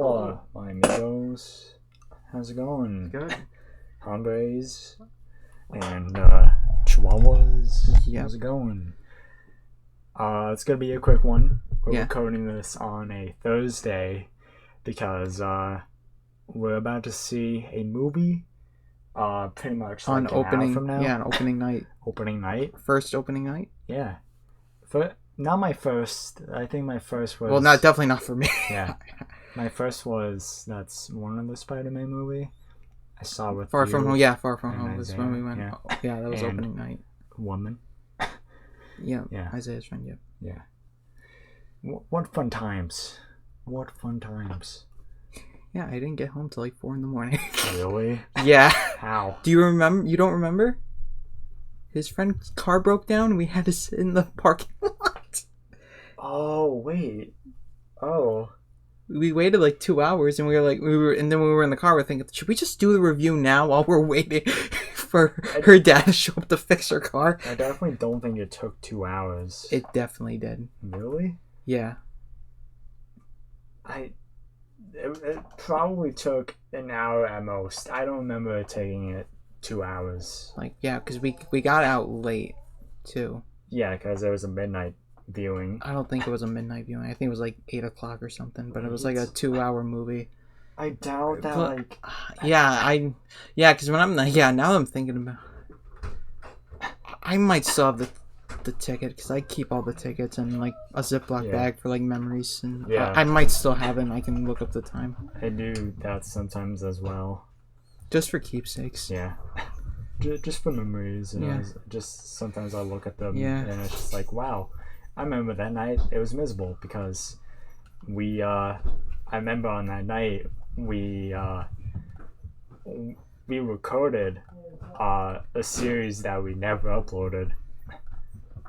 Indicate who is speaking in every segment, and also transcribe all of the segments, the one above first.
Speaker 1: Hola, my amigos. How's it going?
Speaker 2: Good.
Speaker 1: Hombres and Chihuahuas.
Speaker 2: Yep.
Speaker 1: How's it going? It's gonna be a quick one. We're
Speaker 2: Yeah.
Speaker 1: recording this on a Thursday because we're about to see a movie. Pretty much
Speaker 2: On
Speaker 1: like an hour from now.
Speaker 2: on opening night.
Speaker 1: Opening night.
Speaker 2: First opening night?
Speaker 1: Yeah. Not my first. I think my first was.
Speaker 2: Well, definitely not for me.
Speaker 1: Yeah. My first was that's one of the Spider-Man movie I saw with
Speaker 2: Far
Speaker 1: you
Speaker 2: From Home. Yeah, Far From
Speaker 1: and
Speaker 2: Home was
Speaker 1: Isaiah,
Speaker 2: when we went.
Speaker 1: yeah.
Speaker 2: Yeah, that was
Speaker 1: And-
Speaker 2: opening night.
Speaker 1: Woman.
Speaker 2: Yeah.
Speaker 1: Yeah.
Speaker 2: Isaiah's friend. Yeah.
Speaker 1: Yeah. What fun times. What fun times.
Speaker 2: Yeah, I didn't get home till like 4 a.m.
Speaker 1: Really?
Speaker 2: Yeah.
Speaker 1: How?
Speaker 2: Do you remember? You don't remember? His friend's car broke down and we had to sit in the parking lot.
Speaker 1: Oh, wait. Oh.
Speaker 2: We waited like 2 hours and and then we were in the car, we're thinking, should we just do the review now while we're waiting for her dad to show up to fix her car?
Speaker 1: I definitely don't think it took 2 hours.
Speaker 2: It definitely did.
Speaker 1: Really?
Speaker 2: Yeah.
Speaker 1: It probably took an hour at most. I don't remember it taking it 2 hours.
Speaker 2: Like, yeah, because we got out late, too.
Speaker 1: Yeah, because there was a midnight viewing.
Speaker 2: I don't think it was a midnight viewing. I think it was like 8 o'clock or something, but it was like a 2-hour movie.
Speaker 1: I doubt that,
Speaker 2: But- Yeah, because when now that I'm thinking about I might still have the ticket, because I keep all the tickets in like a Ziploc
Speaker 1: Yeah.
Speaker 2: bag for like memories, and
Speaker 1: Yeah.
Speaker 2: I might still have it and I can look up the time.
Speaker 1: I do that sometimes as well.
Speaker 2: Just for keepsakes.
Speaker 1: Yeah. Just for memories. And
Speaker 2: Yeah.
Speaker 1: just sometimes I look at them
Speaker 2: Yeah.
Speaker 1: and it's just like, wow. I remember that night. It was miserable because I remember on that night we recorded a series that we never uploaded,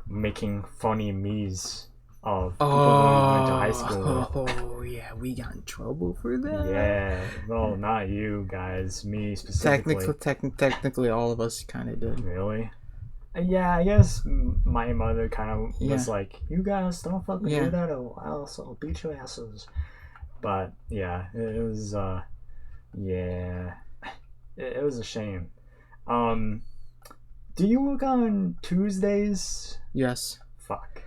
Speaker 1: making funny me's of people who went to high school with.
Speaker 2: Oh yeah, we got in trouble for that.
Speaker 1: Yeah, well, not you guys, me specifically.
Speaker 2: Technically, all of us kind of did.
Speaker 1: Really? Yeah, I guess my mother kind of was
Speaker 2: Yeah.
Speaker 1: like, "You guys don't fucking
Speaker 2: Yeah.
Speaker 1: do that, or else I'll beat your asses." But yeah, it was yeah, it was a shame. Do you work on Tuesdays?
Speaker 2: Yes.
Speaker 1: Fuck.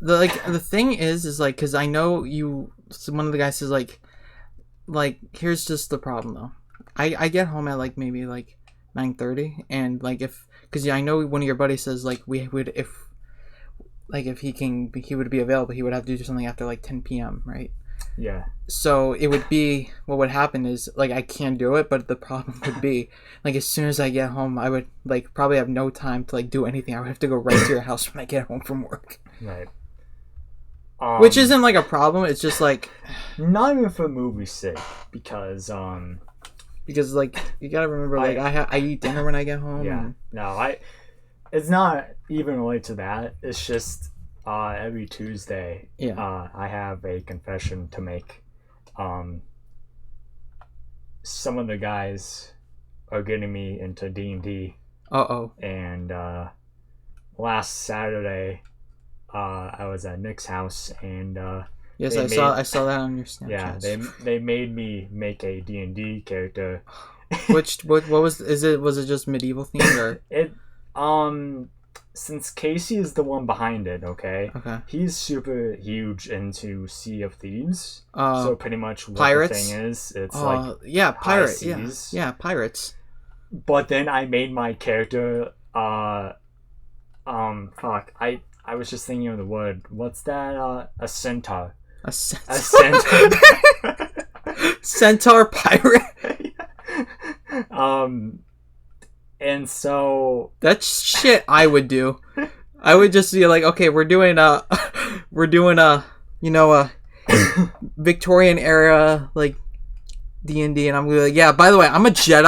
Speaker 2: The thing is like, because I know one of the guys says like here's just the problem though. I get home at like maybe like 9:30, and like because I know one of your buddies says like he would be available, he would have to do something after like 10 p.m. right?
Speaker 1: Yeah.
Speaker 2: So it would be, what would happen is like I can't do it, but the problem would be like as soon as I get home I would like probably have no time to like do anything. I would have to go right to your house when I get home from work.
Speaker 1: Right.
Speaker 2: Which isn't like a problem, it's just like
Speaker 1: not even for movie's sake, because
Speaker 2: because like you gotta remember like I eat dinner when I get home.
Speaker 1: yeah,
Speaker 2: and,
Speaker 1: no, it's not even related to that. It's just every Tuesday,
Speaker 2: yeah.
Speaker 1: I have a confession to make. Some of the guys are getting me into D&D, and last Saturday, I was at Nick's house, and
Speaker 2: Yes,
Speaker 1: they
Speaker 2: I saw that on your Snapchat.
Speaker 1: yeah, they made me make a D&D character.
Speaker 2: what was it just medieval themed or
Speaker 1: It since Casey is the one behind it, okay?
Speaker 2: okay.
Speaker 1: He's super huge into Sea of Thieves.
Speaker 2: Uh,
Speaker 1: So pretty much what
Speaker 2: pirates?
Speaker 1: the thing is, it's like
Speaker 2: yeah, pirates.
Speaker 1: high
Speaker 2: Yeah,
Speaker 1: seas.
Speaker 2: yeah, pirates.
Speaker 1: But then I made my character fuck. I was just thinking of the word. What's that? A centaur.
Speaker 2: A
Speaker 1: A
Speaker 2: centaur.
Speaker 1: centaur.
Speaker 2: Centaur pirate.
Speaker 1: And so
Speaker 2: That's shit I would do. I would just be like, okay, we're doing a Victorian era like D&D, and I'm gonna be like, yeah. By the way, I'm a Jedi.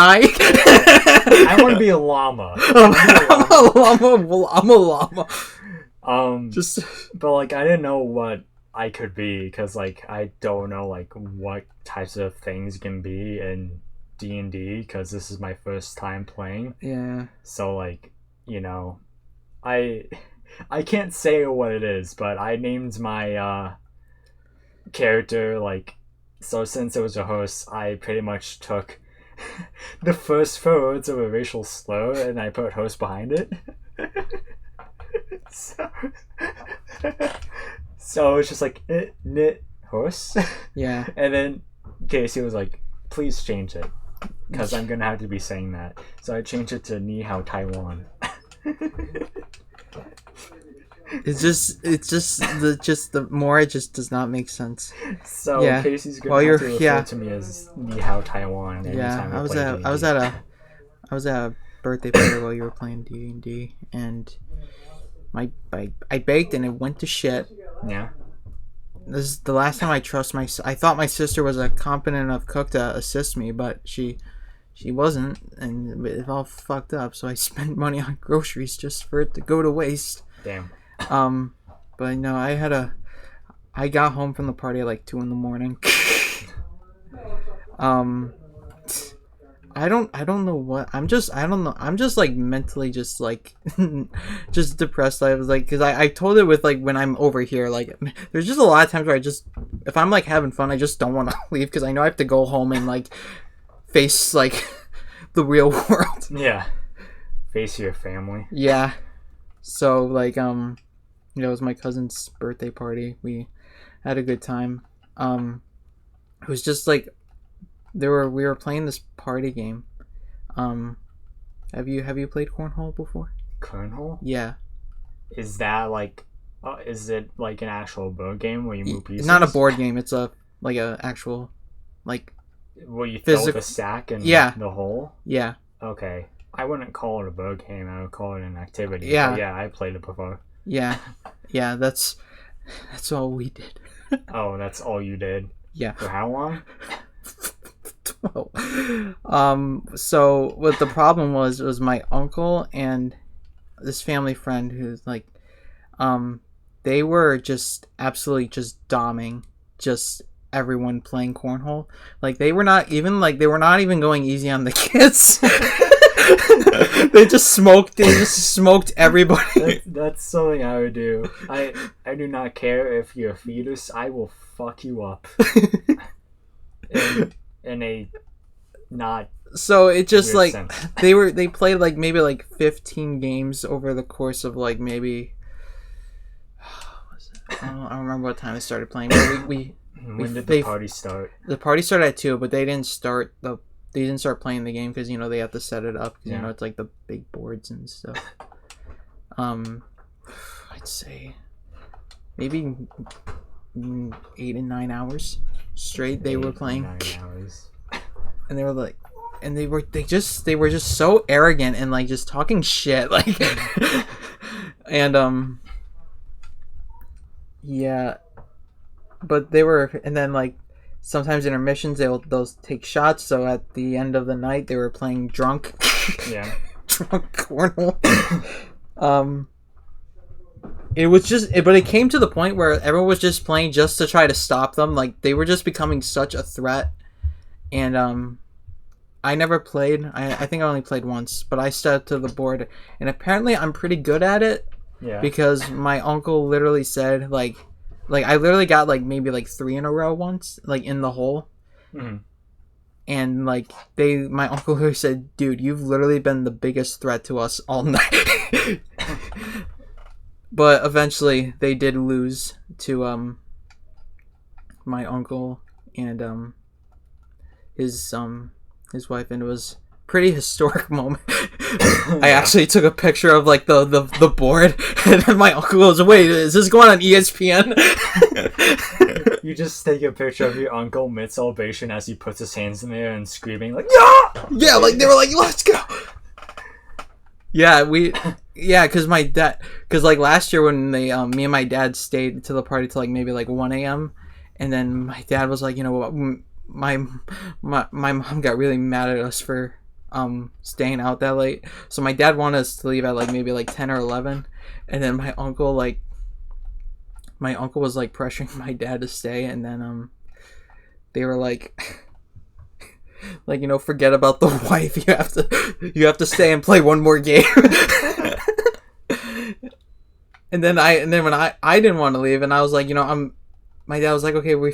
Speaker 1: I want to be a llama.
Speaker 2: I'm a llama. Just
Speaker 1: But like I didn't know what I could be, because like I don't know like what types of things can be in D&D, because this is my first time playing.
Speaker 2: yeah.
Speaker 1: So like, I can't say what it is, but I named my character like So since it was a host, I pretty much took the first words of a racial slur and I put host behind it. so, so it's just like nit host.
Speaker 2: Yeah.
Speaker 1: And then Casey was like, please change it. Because I'm gonna have to be saying that. So I changed it to Ni Hao Taiwan.
Speaker 2: It's just the more it just does not make sense.
Speaker 1: So yeah. Casey's gonna have to refer to me as Ni Hao Taiwan.
Speaker 2: Yeah, I was at a birthday party while you were playing D&D, and I baked and it went to shit.
Speaker 1: Yeah.
Speaker 2: This is the last time I thought my sister was a competent enough cook to assist me, but she wasn't, and it all fucked up. So I spent money on groceries just for it to go to waste.
Speaker 1: Damn.
Speaker 2: But no, I got home from the party at like 2 a.m. I don't know what I'm just like mentally just like just depressed. I was like, because I told it with like when I'm over here, like there's just a lot of times where I just, if I'm like having fun, I just don't want to leave because I know I have to go home and like face like the real world.
Speaker 1: Yeah, face your family.
Speaker 2: Yeah. So like it was my cousin's birthday party. We had a good time. It was just like we were playing this party game. Have you played cornhole before?
Speaker 1: Cornhole?
Speaker 2: Yeah.
Speaker 1: Is that like is it like an actual board game where you move pieces?
Speaker 2: It's not a board game. It's a actual like
Speaker 1: where you fill the sack in the hole?
Speaker 2: Yeah.
Speaker 1: Okay. I wouldn't call it a board game. I would call it an activity.
Speaker 2: Yeah.
Speaker 1: But yeah, I played it before.
Speaker 2: Yeah. Yeah, that's all we did.
Speaker 1: Oh, that's all you did?
Speaker 2: Yeah.
Speaker 1: For how long?
Speaker 2: 12. So what the problem was my uncle and this family friend who's like, they were just absolutely just doming just everyone playing cornhole. Like they were not even going easy on the kids. They just smoked everybody.
Speaker 1: That's something I would do. I do not care if you're a fetus. I will fuck you up. in a not
Speaker 2: so it just like
Speaker 1: sense.
Speaker 2: they played like maybe like 15 games over the course of like maybe I don't remember what time they started playing, but
Speaker 1: when did the party start?
Speaker 2: The party started at 2, but they didn't start playing the game because they have to set it up because it's like the big boards and stuff. I'd say maybe 8 and 9 hours straight they were playing, and they were like, and they were just so arrogant and like just talking shit like, and yeah, but they were, and then like sometimes intermissions they'll take shots. So at the end of the night they were playing drunk.
Speaker 1: Yeah.
Speaker 2: Drunk cornhole. It was just, but it came to the point where everyone was just playing just to try to stop them. Like they were just becoming such a threat. And I never played. I think I only played once, but I stepped to the board, and apparently I'm pretty good at it.
Speaker 1: Yeah.
Speaker 2: Because my uncle literally said like I literally got like maybe like 3 in a row once, like in the hole.
Speaker 1: Mm-hmm.
Speaker 2: And like my uncle who said, dude, you've literally been the biggest threat to us all night. But eventually they did lose to my uncle and his wife, and it was a pretty historic moment. I actually took a picture of like the board, and then my uncle goes, wait, is this going on ESPN?
Speaker 1: You just take a picture of your uncle mid-celebration as he puts his hands in there and screaming like, yeah!
Speaker 2: Yeah, like they were like, let's go! Yeah, because like last year when they, me and my dad stayed to the party till like maybe like 1 a.m. And then my dad was like, you know what, my mom got really mad at us for staying out that late. So my dad wanted us to leave at like maybe like 10 or 11. And then my uncle was like pressuring my dad to stay, and then they were like forget about the wife, you have to stay and play one more game. And then when I didn't want to leave, and I was like, my dad was like, okay, we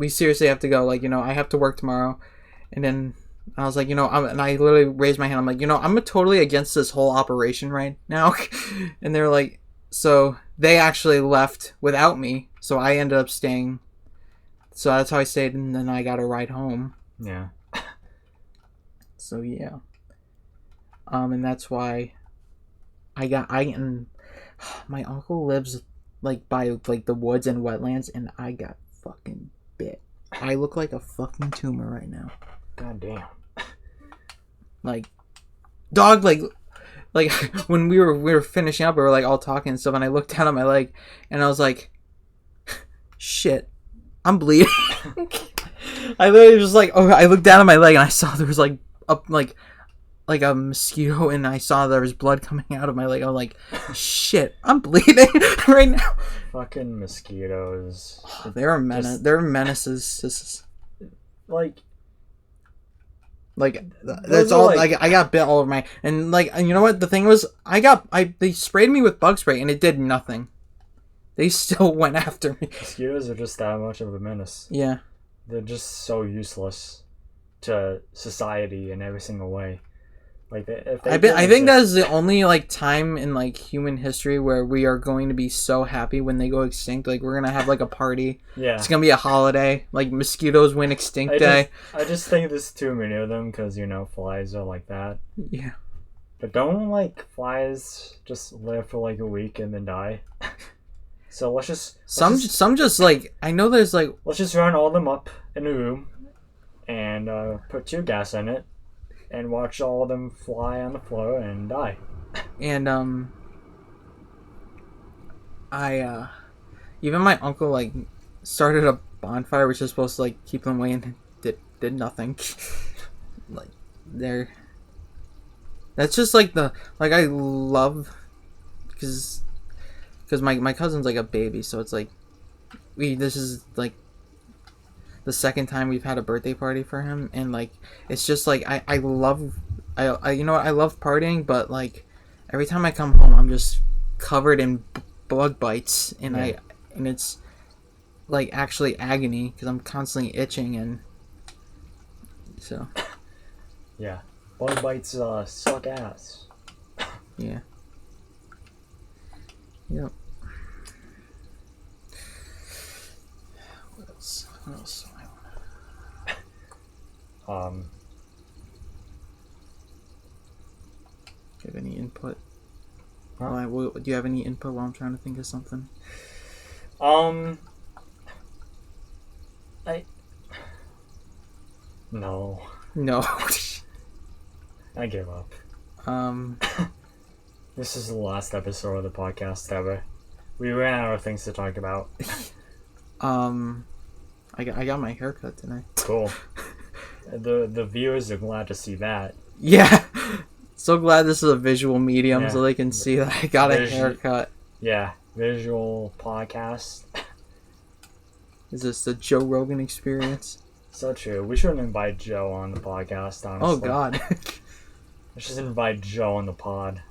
Speaker 2: seriously have to go. Like, I have to work tomorrow. And then I was like, and I literally raised my hand. I'm like, I'm totally against this whole operation right now. And they're like, so they actually left without me. So I ended up staying. So that's how I stayed. And then I got a ride home.
Speaker 1: Yeah.
Speaker 2: So yeah. And that's why my uncle lives like by like the woods and wetlands, and I got fucking bit. I look like a fucking tumor right now.
Speaker 1: God damn.
Speaker 2: Like, dog, like when we were finishing up, we were like all talking and stuff, and I looked down at my leg, and I was like, shit, I'm bleeding. I literally was like, I looked down at my leg and I saw there was like a mosquito, and I saw there was blood coming out of my leg. I was like, shit, I'm bleeding right now.
Speaker 1: Fucking mosquitoes.
Speaker 2: Oh, they're a menace. They're menaces.
Speaker 1: Like
Speaker 2: that's all. Like I got bit all over my, and you know what the thing was, they sprayed me with bug spray and it did nothing. They still went after me.
Speaker 1: Mosquitoes are just that much of a menace.
Speaker 2: Yeah.
Speaker 1: They're just so useless to society in every single way. Like I
Speaker 2: think that is the only time in human history where we are going to be so happy when they go extinct. Like we're gonna have a party.
Speaker 1: Yeah.
Speaker 2: It's gonna be a holiday. Like mosquitoes win extinct day.
Speaker 1: I just think there's too many of them because flies are like that.
Speaker 2: Yeah.
Speaker 1: But don't flies just live for a week and then die? So let's just
Speaker 2: I know there's
Speaker 1: let's just run all of them up in a room and put tear gas in it and watch all of them fly on the floor and die.
Speaker 2: And even my uncle started a bonfire which is supposed to keep them away, and did nothing. That's just I love because my cousin's a baby, so it's this is the second time we've had a birthday party for him, and it's just I love partying, but every time I come home I'm just covered in bug bites, and
Speaker 1: yeah.
Speaker 2: and it's actually agony because I'm constantly itching, and so
Speaker 1: yeah, bug bites suck ass.
Speaker 2: Yeah. Yep. What else? Do you have any input?
Speaker 1: Huh?
Speaker 2: Do you have any input while I'm trying to think of something?
Speaker 1: No. I give up. This is the last episode of the podcast ever. We ran out of things to talk about.
Speaker 2: I got my haircut tonight.
Speaker 1: Cool. The viewers are glad to see that.
Speaker 2: Yeah. So glad this is a visual medium, so they can see that I got a haircut.
Speaker 1: Yeah, visual podcast.
Speaker 2: Is this the Joe Rogan experience?
Speaker 1: So true. We shouldn't invite Joe on the podcast, honestly.
Speaker 2: Oh God.
Speaker 1: Let's just invite Joe on the pod.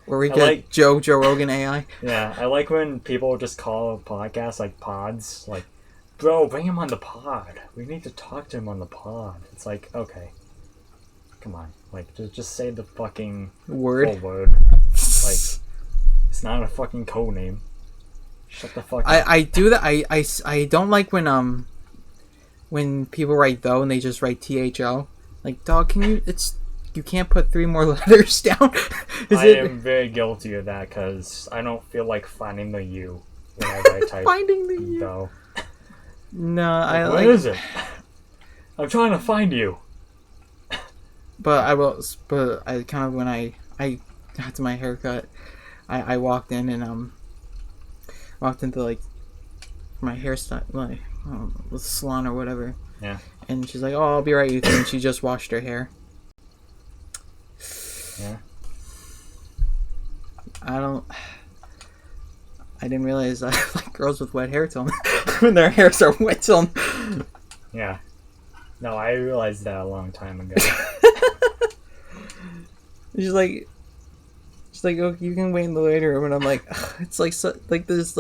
Speaker 2: Or we get Joe Rogan AI.
Speaker 1: Yeah, I like when people just call podcasts pods. Bro, bring him on the pod. We need to talk to him on the pod. It's okay. Come on. Just say the fucking
Speaker 2: word.
Speaker 1: Full word. It's not a fucking code name. Shut the fuck up.
Speaker 2: I do that. I don't like when people write though and they just write THO. Dog, can you? You can't put 3 more letters down.
Speaker 1: I am very guilty of that because I don't feel like finding the U whenever I type
Speaker 2: finding the U.
Speaker 1: Though.
Speaker 2: No,
Speaker 1: What is it? I'm trying to find you.
Speaker 2: But I kind of when I got to my haircut, I walked in and walked into my hairstyle the salon or whatever.
Speaker 1: Yeah.
Speaker 2: And she's like, "Oh, I'll be right with you," and she just washed her hair.
Speaker 1: Yeah.
Speaker 2: I didn't realize I like girls with wet hair till when their hairs are wet till.
Speaker 1: Yeah. No, I realized that a long time ago.
Speaker 2: She's like, oh, you can wait in the later room, and I'm like, it's this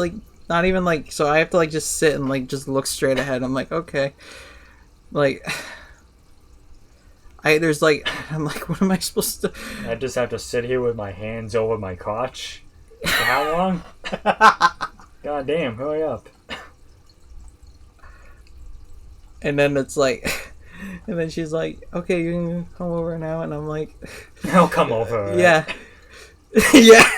Speaker 2: not even like, so I have to like just sit and like just look straight ahead. I'm like, okay, like there's like, I'm like, what am I supposed to?
Speaker 1: I just have to sit here with my hands over my crotch. For how long? God damn, hurry up.
Speaker 2: And then it's like, and then she's like, okay, you can come over now. And I'm like,
Speaker 1: I'll come over. Right?
Speaker 2: yeah. Yeah.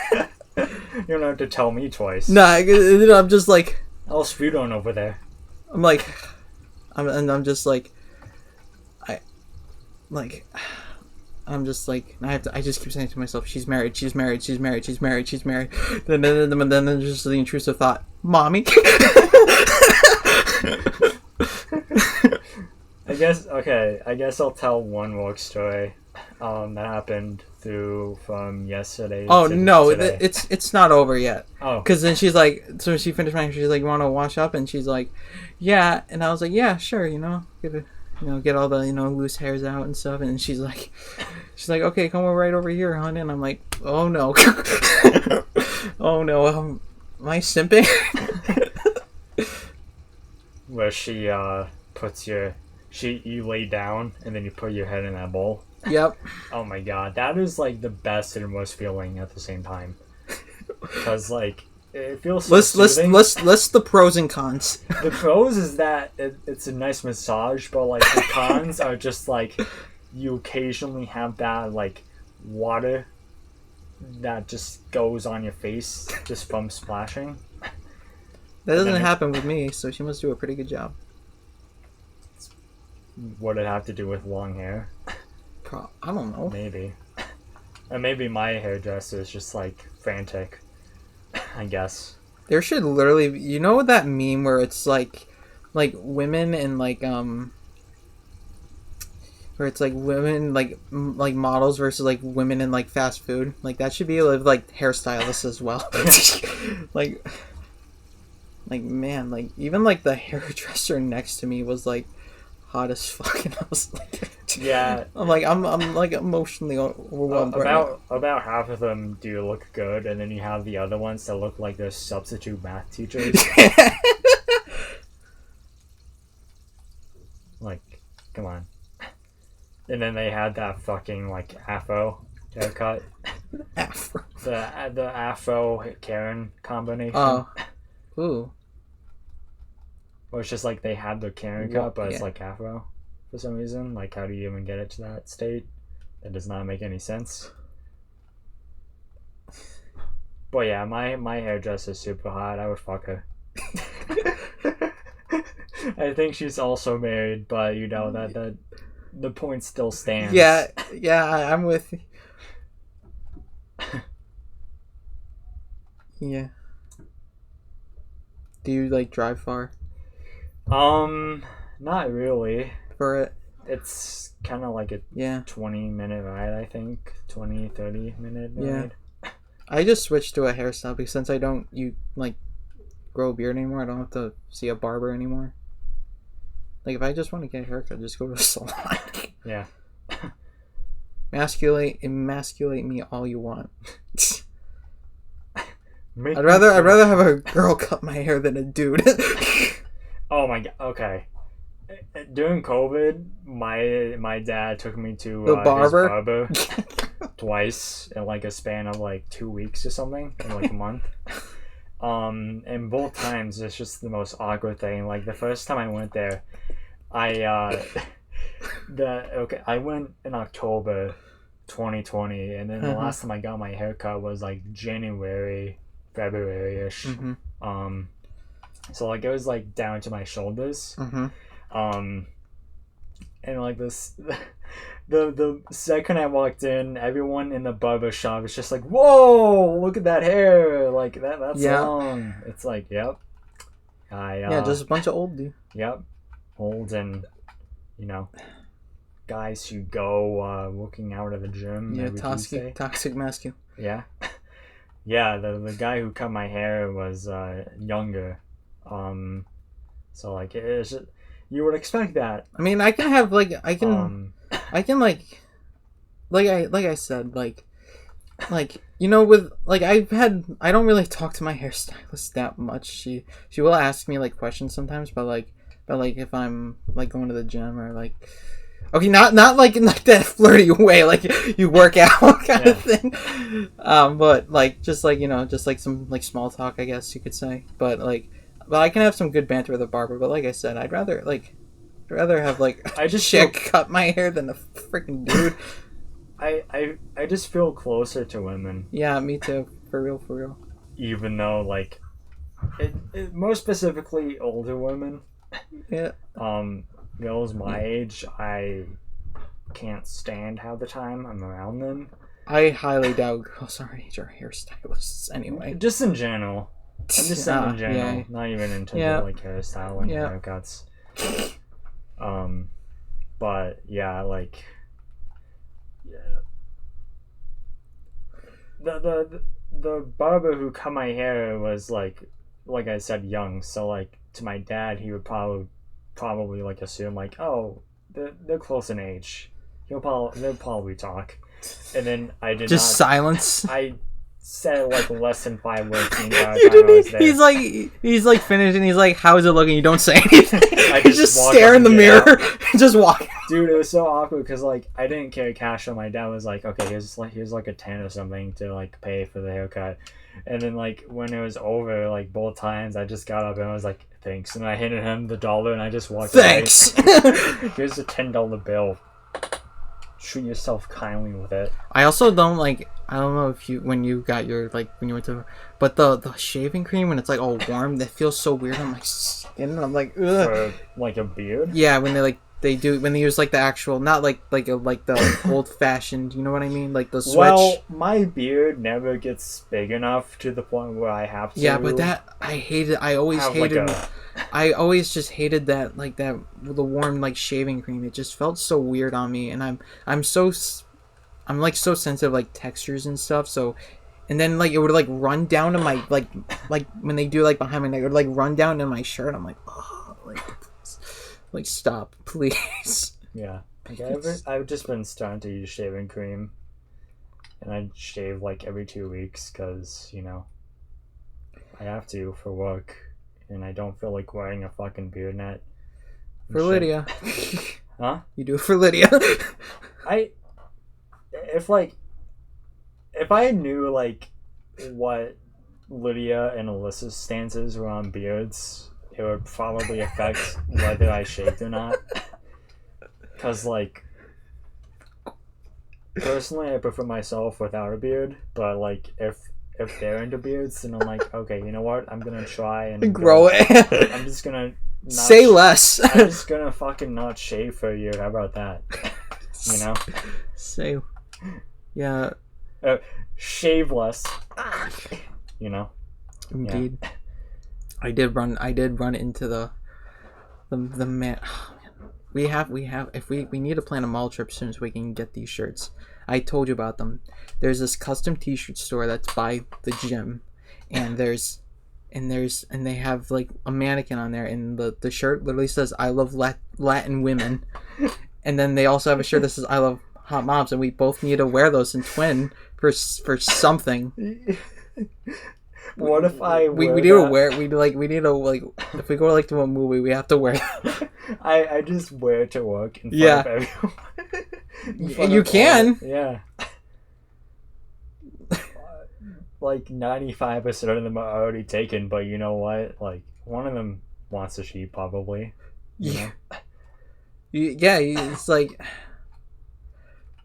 Speaker 1: You don't have to tell me twice.
Speaker 2: Nah, I'm just like,
Speaker 1: I'll speed on over there.
Speaker 2: I'm like, I'm just like, I'm just like, I just keep saying to myself, she's married. Then there's just the intrusive thought, mommy.
Speaker 1: I guess I'll tell one work story that happened from yesterday
Speaker 2: Oh
Speaker 1: to
Speaker 2: no,
Speaker 1: today.
Speaker 2: it's not over yet.
Speaker 1: Oh.
Speaker 2: Because then she's like, so she finished my, she's like, you want to wash up? And she's like, yeah. And I was like, yeah, sure, get all the, loose hairs out and stuff. And she's like, okay, come over right over here, hon. And I'm like, oh no. Oh no, am I simping?
Speaker 1: Where she puts you lay down and then you put your head in that bowl.
Speaker 2: Yep.
Speaker 1: Oh my god, that is like the best and worst feeling at the same time. Because like it feels so soothing.
Speaker 2: Let's the pros and cons.
Speaker 1: The pros is that it's a nice massage, but like the cons are just like you occasionally have that like water that just goes on your face just from splashing.
Speaker 2: That doesn't happen with me, so she must do a pretty good job.
Speaker 1: Would it have to do with long hair?
Speaker 2: I don't know.
Speaker 1: Maybe. And maybe my hairdresser is just like frantic. I guess.
Speaker 2: There should literally be, you know that meme where it's like women and like where it's like women like models versus like women in like fast food. Like that should be like hairstylists as well. like man, like even like the hairdresser next to me was like hot as fuck, and I was like,
Speaker 1: yeah,
Speaker 2: I'm like emotionally overwhelmed.
Speaker 1: About half of them do look good, and then you have the other ones that look like they're substitute math teachers. Like, come on. And then they had that fucking like afro haircut.
Speaker 2: Afro.
Speaker 1: The afro Karen combination.
Speaker 2: Oh, ooh.
Speaker 1: Or it's just like they had the Karen cut, but it's like afro for some reason. Like, how do you even get it to that state? That does not make any sense. But yeah, my hairdresser is super hot. I would fuck her. I think she's also married, but that the point still stands.
Speaker 2: Yeah, I'm with you. Yeah. Do you like drive far?
Speaker 1: Not really.
Speaker 2: For it?
Speaker 1: It's kind of like a 20-minute ride, I think. 20-30-minute ride.
Speaker 2: I just switched to a hairstyle because since I don't grow a beard anymore, I don't have to see a barber anymore. Like if I just want to get a haircut, just go to a salon.
Speaker 1: Yeah.
Speaker 2: Emasculate me all you want. I'd rather have a girl cut my hair than a dude.
Speaker 1: Oh my god. Okay. During COVID, my dad took me to
Speaker 2: the barber?
Speaker 1: his barber twice in like a span of like 2 weeks or something, in like a month. And both times it's just the most awkward thing. Like the first time I went there, I went in October 2020, and then the last time I got my haircut was like January, February-ish. So like it was like down to my shoulders. And like this, the second I walked in, everyone in the barber shop was just like, "Whoa, look at that hair! Like that's long." It's like, yep.
Speaker 2: Just a bunch of old dude.
Speaker 1: Yep, old and guys who go working out at the gym.
Speaker 2: Yeah,
Speaker 1: every Tuesday.
Speaker 2: toxic masculine.
Speaker 1: Yeah, yeah. The guy who cut my hair was younger. So like it's just, you would expect that.
Speaker 2: I mean, I can have like I can like I said, like like, you know, with like I don't really talk to my hairstylist that much. She will ask me like questions sometimes, but like if I'm like going to the gym or like, okay, not like in like that flirty way, like you work out kind of thing. But like just like, you know, just like some like small talk, I guess you could say. But I can have some good banter with a barber. But like I said, I'd rather have like
Speaker 1: I just
Speaker 2: chick cut my hair than a freaking dude.
Speaker 1: I just feel closer to women,
Speaker 2: Yeah, me too. For real, for real.
Speaker 1: even though like, more specifically older women.
Speaker 2: Yeah.
Speaker 1: Girls my age, I can't stand half the time I'm around them.
Speaker 2: I highly doubt girls our age are hairstylists anyway.
Speaker 1: Just in general. I'm just saying in general,
Speaker 2: yeah.
Speaker 1: not even in terms
Speaker 2: Yeah.
Speaker 1: of like hairstyle and
Speaker 2: Yeah.
Speaker 1: haircuts. But yeah, like, yeah. The barber who cut my hair was like I said, young. So like to my dad, he would probably like assume like, oh, they're close in age. They'll probably talk. And then I did
Speaker 2: Just
Speaker 1: not.
Speaker 2: silence.
Speaker 1: I said like less than 5 words the entire time I was there.
Speaker 2: He's like finished and he's like, "How's it looking?" You don't say anything.
Speaker 1: I
Speaker 2: You just
Speaker 1: walk
Speaker 2: stare
Speaker 1: up
Speaker 2: in the
Speaker 1: and get
Speaker 2: mirror. Just walk.
Speaker 1: Dude, it was so awkward because like I didn't carry cash, so my dad was like, okay, here's like a 10 or something to like pay for the haircut. And then like when it was over, like both times, I just got up and I was like, thanks, and I handed him the dollar and I just walked
Speaker 2: Thanks.
Speaker 1: away. Here's a $10 bill. Treat yourself kindly with it.
Speaker 2: I also don't like. I don't know if when you got your like when you went to, but the shaving cream when it's like all warm, that feels so weird on my skin. And I'm like, ugh.
Speaker 1: For like a beard.
Speaker 2: Yeah, when they use like the actual, not like the old fashioned. You know what I mean? Like the switch.
Speaker 1: Well, my beard never gets big enough to the point where I have to.
Speaker 2: Yeah, but that I hated. I always hated. I always just hated that the warm like shaving cream. It just felt so weird on me, and I'm like so sensitive like textures and stuff. So, and then like it would like run down to my like when they do like behind my neck, it would like run down to my shirt. I'm like, oh, like stop, please.
Speaker 1: Yeah, like I've just been starting to use shaving cream, and I shave like every 2 weeks because you know I have to for work. And I don't feel like wearing a fucking beard net.
Speaker 2: For Lydia.
Speaker 1: Huh?
Speaker 2: You do it for Lydia.
Speaker 1: If I knew like what Lydia and Alyssa's stances were on beards, it would probably affect whether I shaved or not. Cause like personally I prefer myself without a beard, but like if they're into beards, then I'm like, okay, you know what? I'm gonna try and
Speaker 2: grow it.
Speaker 1: I'm just gonna
Speaker 2: say less.
Speaker 1: I'm just gonna fucking not shave for a year. How about that? You know?
Speaker 2: Say, yeah.
Speaker 1: Shave less. You know?
Speaker 2: Indeed. Yeah. I did run into the man. Oh, man. We have. If we need to plan a mall trip soon so we can get these shirts. I told you about them. There's this custom T-shirt store that's by the gym, and they have like a mannequin on there, and the shirt literally says "I love Latin women," and then they also have a shirt that says "I love hot moms," and we both need to wear those in twin for something.
Speaker 1: What if I
Speaker 2: we need to wear if we go like to a movie we have to wear
Speaker 1: I just wear it to work in front of everyone.
Speaker 2: You can.
Speaker 1: Yeah. Like 95% of them are already taken, but you know what? Like one of them wants a sheep probably. You know?
Speaker 2: Yeah, it's like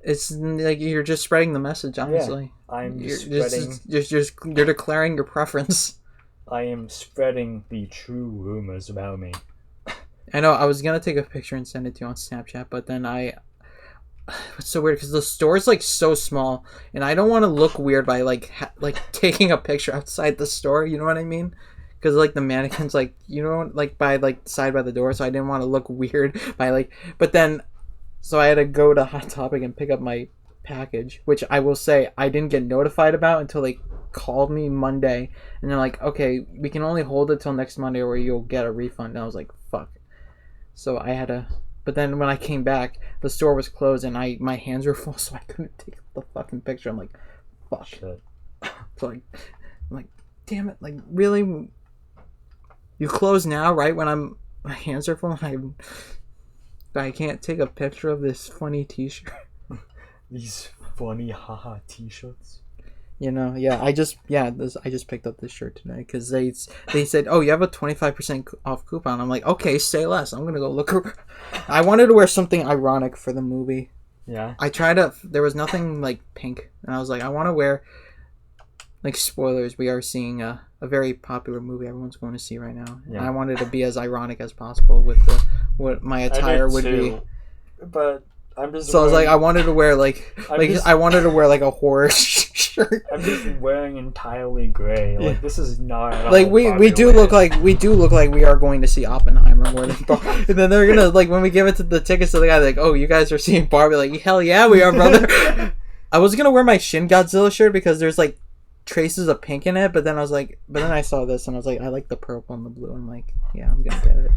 Speaker 2: you're just spreading the message, honestly.
Speaker 1: Yeah, I'm
Speaker 2: you're declaring your preference.
Speaker 1: I am spreading the true rumors about me.
Speaker 2: I know, I was gonna take a picture and send it to you on Snapchat, but then it's so weird because the store's like so small, and I don't want to look weird by like taking a picture outside the store. You know what I mean? Because like the mannequin's like, you know, like by like side by the door, so I didn't want to look weird by like. But then, so I had to go to Hot Topic and pick up my package, which I will say I didn't get notified about until they called me Monday, and they're like, okay, we can only hold it till next Monday or you'll get a refund. And I was like, fuck. So I had to. But then when I came back, the store was closed and my hands were full, so I couldn't take the fucking picture. I'm like, fuck.
Speaker 1: Shit.
Speaker 2: So I'm like, damn it! Like, really? You close now, right? When my hands are full, and I can't take a picture of this funny T-shirt.
Speaker 1: These funny haha T-shirts.
Speaker 2: Yeah. I just picked up this shirt today because they said, oh, you have a 25% off coupon. I'm like, okay, say less. I'm gonna go look. I wanted to wear something ironic for the movie.
Speaker 1: Yeah.
Speaker 2: There was nothing like pink, and I was like, I want to wear. Like, spoilers, we are seeing a very popular movie everyone's going to see right now. Yeah. And I wanted to be as ironic as possible with what my attire would be.
Speaker 1: But I'm just.
Speaker 2: So I was like, I wanted to wear I wanted to wear like a horror shirt.
Speaker 1: I'm just wearing entirely gray. Like, this is not.
Speaker 2: Like, we do look like we are going to see Oppenheimer more than Barbie. And then they're gonna, like, when we give it to the tickets to the guy, like, oh, you guys are seeing Barbie. Like, hell yeah, we are, brother. I was gonna wear my Shin Godzilla shirt because there's like traces of pink in it, but then I saw this and I was like, I like the purple and the blue. I'm like, yeah, I'm gonna get it.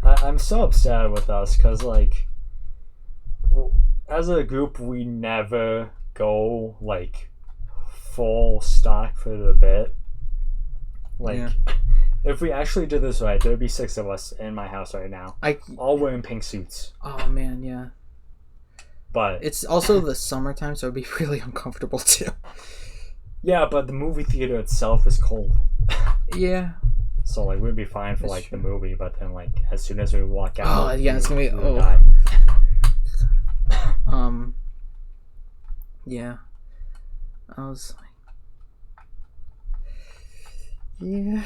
Speaker 1: I'm so upset with us because, like, as a group, we never go like full stock for the bit. Like, yeah. If we actually did this right, there'd be 6 of us in my house right now, all wearing pink suits.
Speaker 2: Oh man, yeah.
Speaker 1: But
Speaker 2: it's also the summertime, so it'd be really uncomfortable too.
Speaker 1: Yeah, but the movie theater itself is cold.
Speaker 2: Yeah.
Speaker 1: So, like, we'd be fine for, like, the movie, but then, like, as soon as we walk out...
Speaker 2: Oh, yeah, it's gonna be... Oh.
Speaker 1: Die.
Speaker 2: Yeah. I was like... Yeah.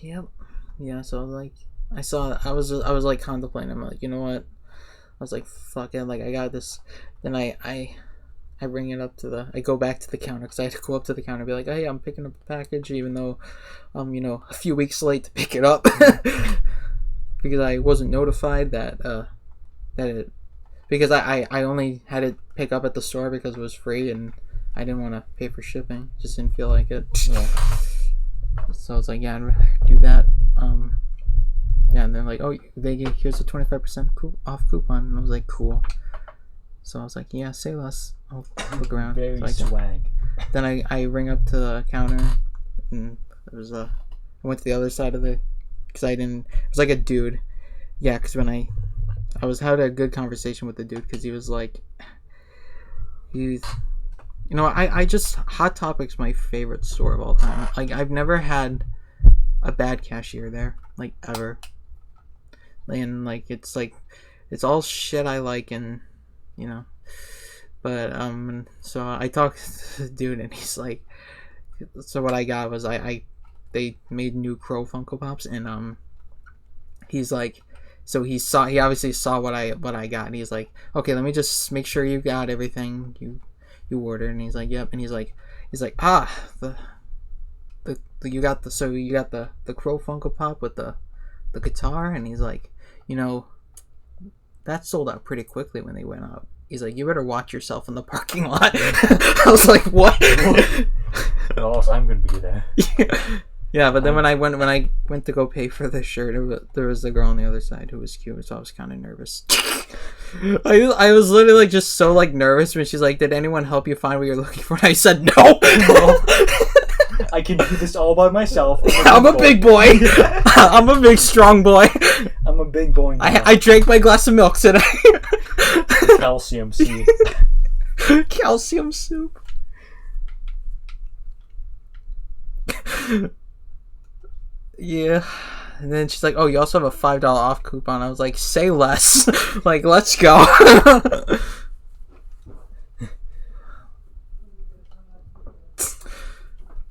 Speaker 2: Yep. Yeah, so, like, I was like, contemplating. I'm like, you know what? I was like, fuck it. Like, I got this. Then I bring it up to I go back to the counter because I had to go up to the counter and be like, hey, I'm picking up a package, even though I'm, a few weeks late to pick it up because I wasn't notified because I only had it pick up at the store because it was free and I didn't want to pay for shipping. Just didn't feel like it. Yeah. So I was like, yeah, I'd rather do that. Yeah, and they're like, oh, here's a 25% off coupon, and I was like, cool. So I was like, yeah, say less. I'll look around.
Speaker 1: Very
Speaker 2: so
Speaker 1: swag.
Speaker 2: Then I ring up to the counter, and there was I went to the other side of because I didn't. It was like a dude. Yeah, because when I had a good conversation with the dude because he was like, I just Hot Topic's my favorite store of all time. Like, I've never had a bad cashier there, like, ever. And like it's all shit I like, and but so I talked to the dude and he's like, so what I got was they made new Crow Funko Pops, and he's like, so he obviously saw what I got, and he's like, okay, let me just make sure you got everything you ordered. And he's like, yep. And he's like you got the Crow Funko Pop with the guitar. And he's like, that sold out pretty quickly when they went up. He's like, you better watch yourself in the parking lot. I was like, what?
Speaker 1: Well, I'm gonna be there.
Speaker 2: Yeah, but then when I went to go pay for the shirt, there was the girl on the other side who was cute, so I was kind of nervous. I was literally like just so like nervous when she's like, did anyone help you find what you're looking for? And I said no.
Speaker 1: I can do this all by myself.
Speaker 2: I'm a big boy. I'm a big strong boy.
Speaker 1: I'm a big boy now.
Speaker 2: I drank my glass of milk today.
Speaker 1: Calcium soup.
Speaker 2: Calcium soup. Yeah. And then she's like, oh, you also have a $5 off coupon. I was like, say less. Like, let's go.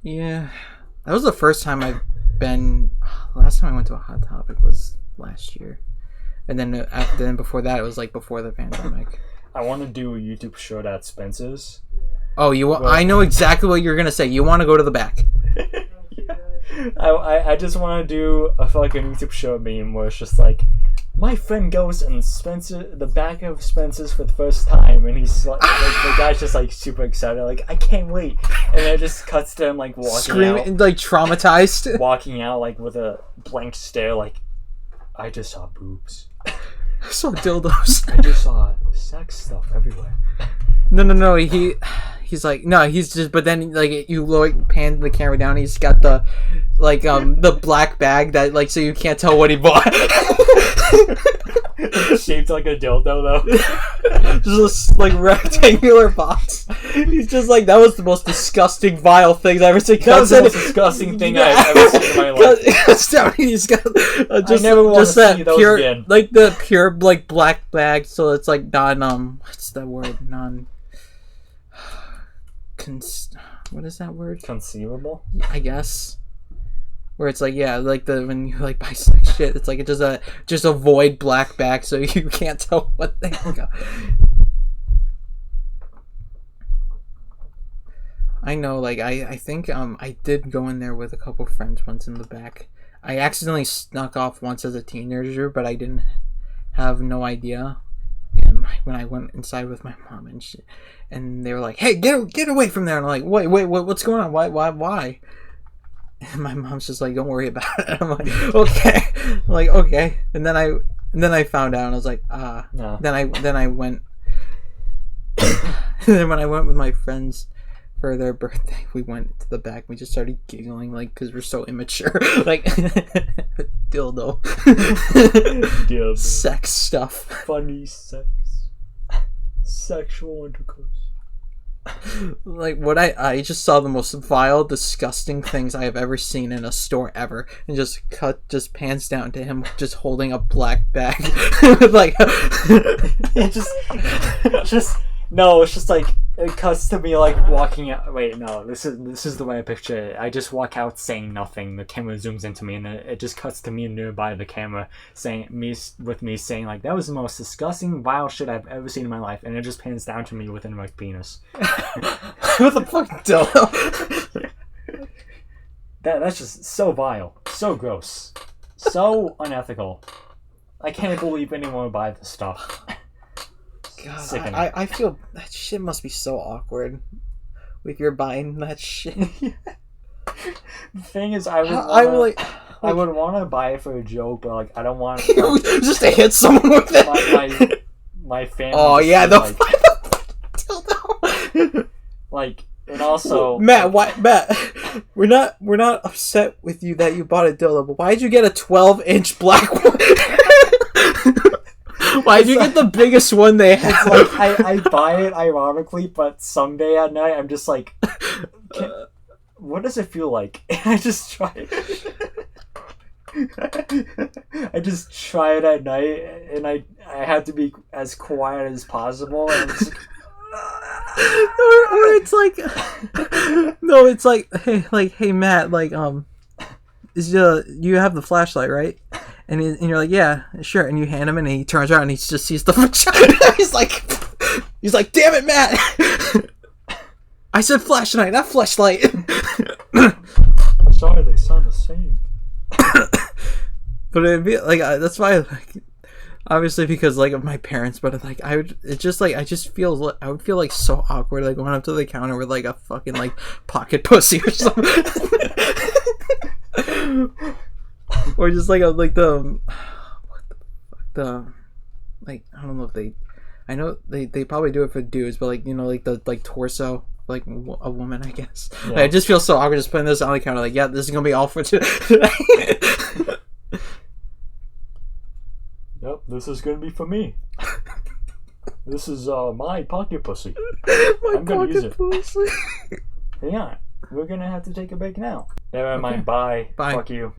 Speaker 2: Yeah. That was the first time I've been... Last time I went to a Hot Topic was last year. And then before that, it was like before the pandemic.
Speaker 1: I want to do a YouTube short at Spencer's.
Speaker 2: Oh, I know exactly what you're going to say. You want to go to the back.
Speaker 1: I just want to do a fucking YouTube show meme where it's just like, my friend goes in the back of Spencer's for the first time, and he's like the guy's just like super excited, like, I can't wait, and it just cuts to him like walking
Speaker 2: screaming,
Speaker 1: out,
Speaker 2: like traumatized,
Speaker 1: walking out like with a blank stare, like, I just saw boobs.
Speaker 2: I saw dildos.
Speaker 1: I just saw sex stuff everywhere.
Speaker 2: No. He he's like, no, he's just, but then like you look, pan the camera down, he's got the like the black bag that like so you can't tell what he bought.
Speaker 1: Shaped like a dildo though.
Speaker 2: Just this like rectangular box. He's just like, that was the most disgusting, vile things I've ever seen.
Speaker 1: That was the most disgusting thing I've ever seen in my life.
Speaker 2: He's got just,
Speaker 1: I never want
Speaker 2: just
Speaker 1: to
Speaker 2: that
Speaker 1: see those
Speaker 2: pure,
Speaker 1: again.
Speaker 2: like the pure like black bag. So it's like non what's that word? What is that word?
Speaker 1: Conceivable?
Speaker 2: I guess. Where it's like, yeah, like when you like buy sex shit, it's like it just avoid black bag so you can't tell what they got. I know, like I think I did go in there with a couple friends once in the back. I accidentally snuck off once as a teenager, but I didn't have no idea. And when I went inside with my mom and shit, and they were like, "Hey, get away from there!" And I'm like, "Wait, what's going on? Why?" And my mom's just like, "Don't worry about it." I'm like, "Okay." I'm like, "Okay." And then I found out, and I was like, "Ah."
Speaker 1: No.
Speaker 2: Then I went. And then when I went with my friends for their birthday, we went to the back. We just started giggling, like, because we're so immature, like dildo, sex stuff,
Speaker 1: funny sex, sexual intercourse.
Speaker 2: Like, what I just saw the most vile, disgusting things I have ever seen in a store ever, and just pans down to him just holding a black bag with like
Speaker 1: It just no, it's just like it cuts to me like walking out. Wait, no, this is the way I picture it. I just walk out saying nothing. The camera zooms into me, and then it just cuts to me nearby the camera saying like, that was the most disgusting, vile shit I've ever seen in my life, and it just pans down to me with an erect penis.
Speaker 2: what the fuck, dildo?
Speaker 1: That's just so vile, so gross, so unethical. I can't believe anyone would buy this stuff.
Speaker 2: God, I feel that shit must be so awkward if you're buying that shit.
Speaker 1: The thing is, I would want to buy it for a joke, but like I don't want
Speaker 2: just to hit someone with it.
Speaker 1: my family.
Speaker 2: Oh yeah, the
Speaker 1: dildo. Like, and also
Speaker 2: Matt, we're not upset with you that you bought a dildo, but why'd you get a 12-inch black one? Why'd you get the biggest one they have?
Speaker 1: It's like I buy it ironically, but someday at night I'm just like, what does it feel like? And I just try it. I just try it at night, and I have to be as quiet as possible. And it's
Speaker 2: or it's like, no, it's like, hey Matt, like you have the flashlight, right? And you're like, yeah, sure. And you hand him, and he turns around, and he just sees the vagina. he's like, damn it, Matt! I said flashlight, not flashlight.
Speaker 1: Sorry, they sound the same.
Speaker 2: But it'd be like, that's why, like, obviously because like of my parents, but like I would feel like so awkward, like going up to the counter with like a fucking like pocket pussy or something. Or just like what the fuck, like, I don't know if I know they probably do it for dudes, but like, you know, like the like torso, like a woman, I guess. Yeah. Like, I just feel so awkward just putting this on the counter, like, yeah, this is gonna be all for today.
Speaker 1: Yep, this is gonna be for me. This is my pocket pussy. I'm gonna use it. Pussy. Yeah, we're gonna have to take a break now. Never mind. Bye. Fuck you.